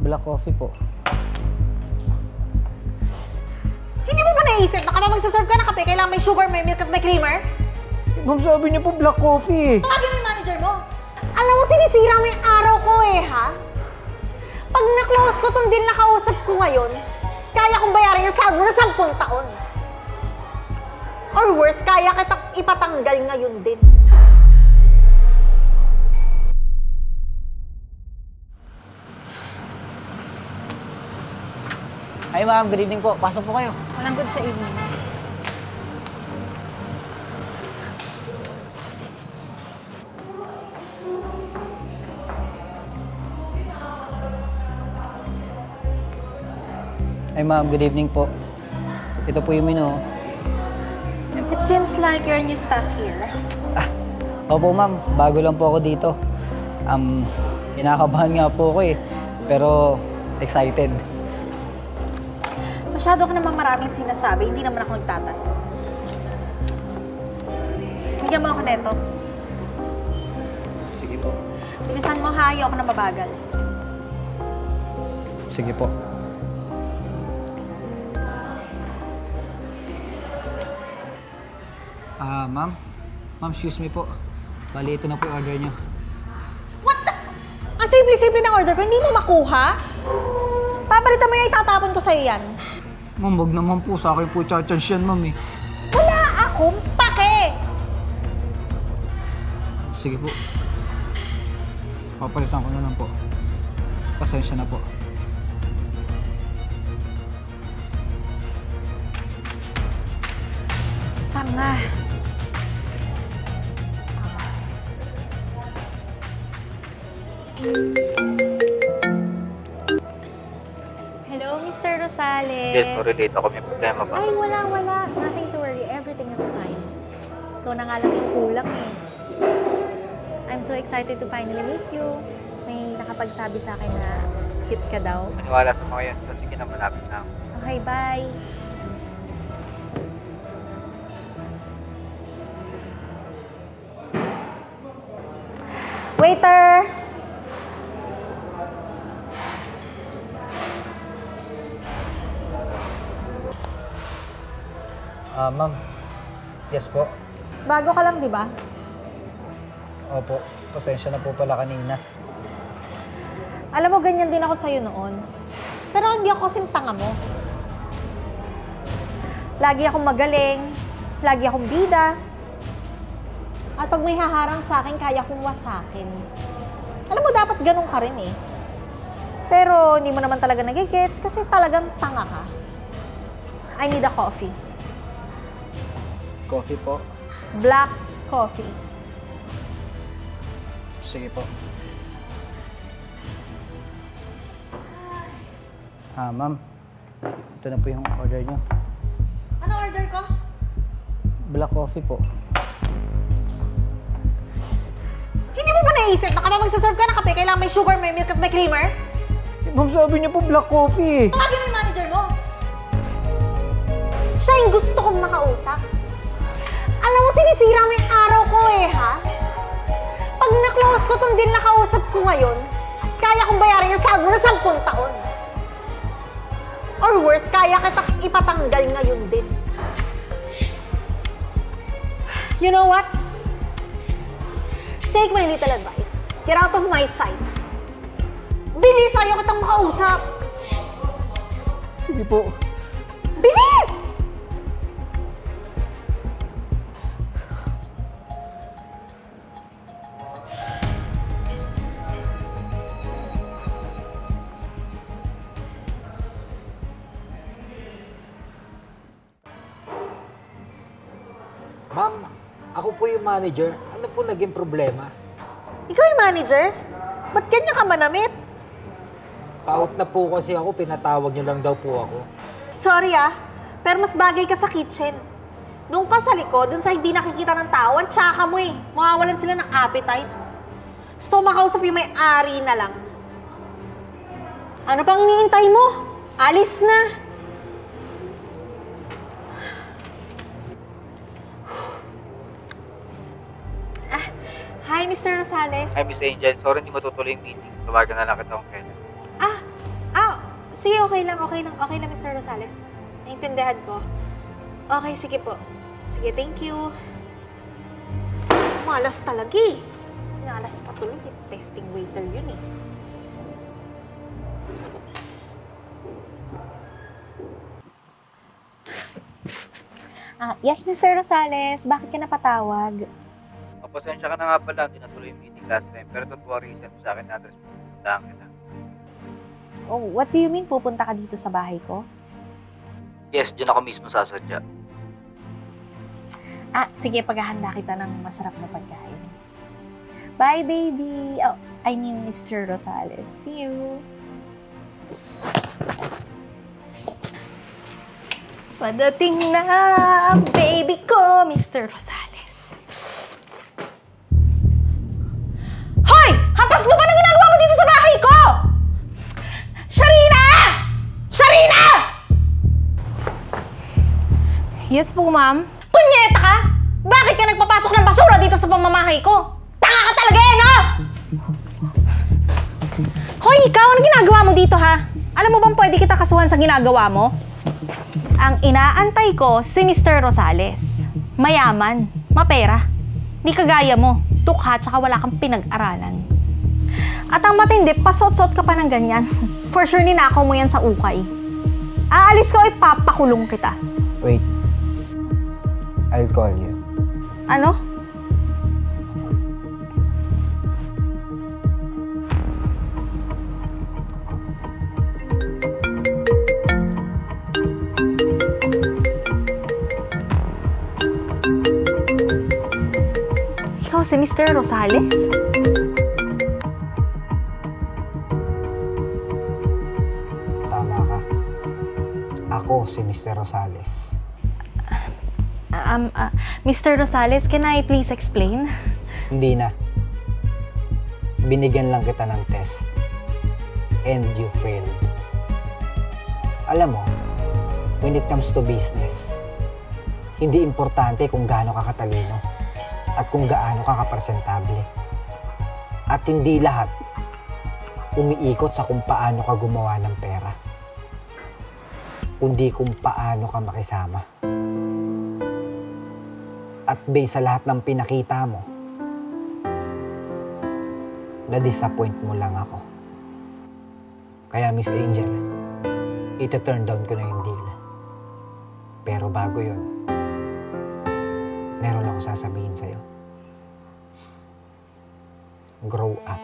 Black coffee po. Hindi mo ba naisip na kapag magsaserve ka ng kape, kailangan may sugar, may milk at may creamer? Ma'am, sabi niyo po black coffee eh. Tawagin mo yung manager mo. Alam mo, sinisira mo yung araw ko eh, ha? Pag na-close ko tong deal na kausap ko ngayon, kaya kong bayaran yung sahod mo na 10 taon. Or worse, kaya kitang ipatanggal ngayon din. Hi ma'am, good evening po. Pasok po kayo. Walang good sa evening. Hi ma'am, good evening po. Ito po yung menu. It seems like you're a new staff here. Opo ma'am, bago lang po ako dito. Kinakabahan nga po ako eh. Pero excited. Masyado ka namang maraming sinasabi, hindi naman ako nagtatanong. Bigyan mo ako neto. Sige po. Bilisan mo ha, ayoko na mabagal. Sige po. Ma'am? Ma'am, excuse me po. Bali, ito na po yung order niyo. What the Ang simple-simple ng order ko, hindi mo makuha? Papalitan mo yung itatapon ko sa'yo yan. Ma'am, wag naman po. Sa akin po chachance yan, ma'am eh. Wala akong pake! Sige po. Papalitan ko na lang po. Pasensya na po. Tanga. Hello, Mr. Rosales. Yes, sorry late ako. May problema ba? Ay, wala. Nothing to worry. Everything is fine. Ikaw na nga lang yung kulang eh. I'm so excited to finally meet you. May nakapagsabi sa akin na cute ka daw. Maniwala sa mga yan. So, sige na, malapit na ako. Okay, bye. Waiter! Ma'am. Yes po. Bago ka lang, di ba? Opo. Pasensya na po pala kanina. Alam mo, ganyan din ako sa'yo noon. Pero hindi ako kasing tanga mo. Lagi akong magaling, lagi akong bida. At pag may haharang sa akin, kaya kong wasakin. Alam mo, dapat ganun ka rin eh. Pero hindi mo naman talaga nagigets kasi talagang tanga ka. I need a coffee. Coffee po. Black coffee. Sige po. Ma'am. Ito na po yung order niyo. Ano order ko? Black coffee po. Hindi mo ba naisip na kapag magsaserve ka ng kape, kailangan may sugar, may milk at may creamer? Ma'am, sabi niyo po black coffee eh. Tawagin mo yung manager mo. Siya yung gusto kong makausap. Alam mo, sinisira mo yung araw ko eh, ha? Pag na-close ko tong deal na kausap ko ngayon, kaya kong bayaran yung sahod mo na 10 taon. Or worse, kaya kitang ipatanggal ngayon din. You know what? Take my little advice. Get out of my sight. Bilis! Ayaw kitang makausap. Sige po. Bilis! Ma'am, ako po yung manager. Ano po naging problema? Ikaw yung manager? Ba't ganyan ka manamit? Pa-out na po kasi ako, pinatawag niyo lang daw po ako. Sorry pero mas bagay ka sa kitchen. Doon ka sa likod, doon sa hindi nakikita ng tao, ang tsaka mo eh. Mawawalan sila ng appetite. Gusto ko makausap yung may-ari na lang. Ano pang iniintay mo? Alis na! Hi, Mr. Rosales. Hi, Miss Angel. Sorry, hindi matutuloy yung meeting. Tawagan na lang kita kung kailan. sige, okay lang, Mr. Rosales. Naintindihan ko. Okay, sige po. Sige, thank you. Malas talaga eh. Malas pa tuloy. Pesting waiter yun eh. Yes, Mr. Rosales. Bakit ka napatawag? Pasensya ka na nga pala, tinatuloy yung meeting last time. Pero totoo reason sa akin address mo. Puntahan kita. Oh, what do you mean pupunta ka dito sa bahay ko? Yes, dyan ako mismo sasadya. Sige, paghahanda kita ng masarap na pagkain. Bye, baby! Oh, I mean, Mr. Rosales. See you! Padating na ang baby ko, Mr. Rosales. Hoy! Hapas lupa na ginagawa mo dito sa bahay ko! Sharina! Sharina! Yes po, ma'am. Punyeta ka! Bakit ka nagpapasok ng basura dito sa pamamahay ko? Tanga ka talaga eh, no? Hoy, ikaw, ano ginagawa mo dito, ha? Alam mo bang pwede kita kasuhan sa ginagawa mo? Ang inaantay ko si Mr. Rosales. Mayaman, mapera. Di kagaya mo, tukha tsaka wala kang pinag-aralan. At ang matindi, pasot-sot ka pa ng ganyan. For sure ninakaw mo yan sa ukay. Aalis ko, ipapakulong kita. Wait. I'll call you. Ano? Ikaw si Mr. Rosales? Tama ka. Ako si Mr. Rosales. Mr. Rosales, can I please explain? Hindi na. Binigyan lang kita ng test. And you failed. Alam mo, when it comes to business, hindi importante kung gaano ka katalino at kung gaano ka kapresentable. At hindi lahat umiikot sa kung paano ka gumawa ng pera, kundi kung paano ka makisama. At based sa lahat ng pinakita mo, na-disappoint mo lang ako. Kaya Miss Angel, ito-turn down ko na yung deal. Pero bago yun, meron ako sasabihin sa'yo. Grow up.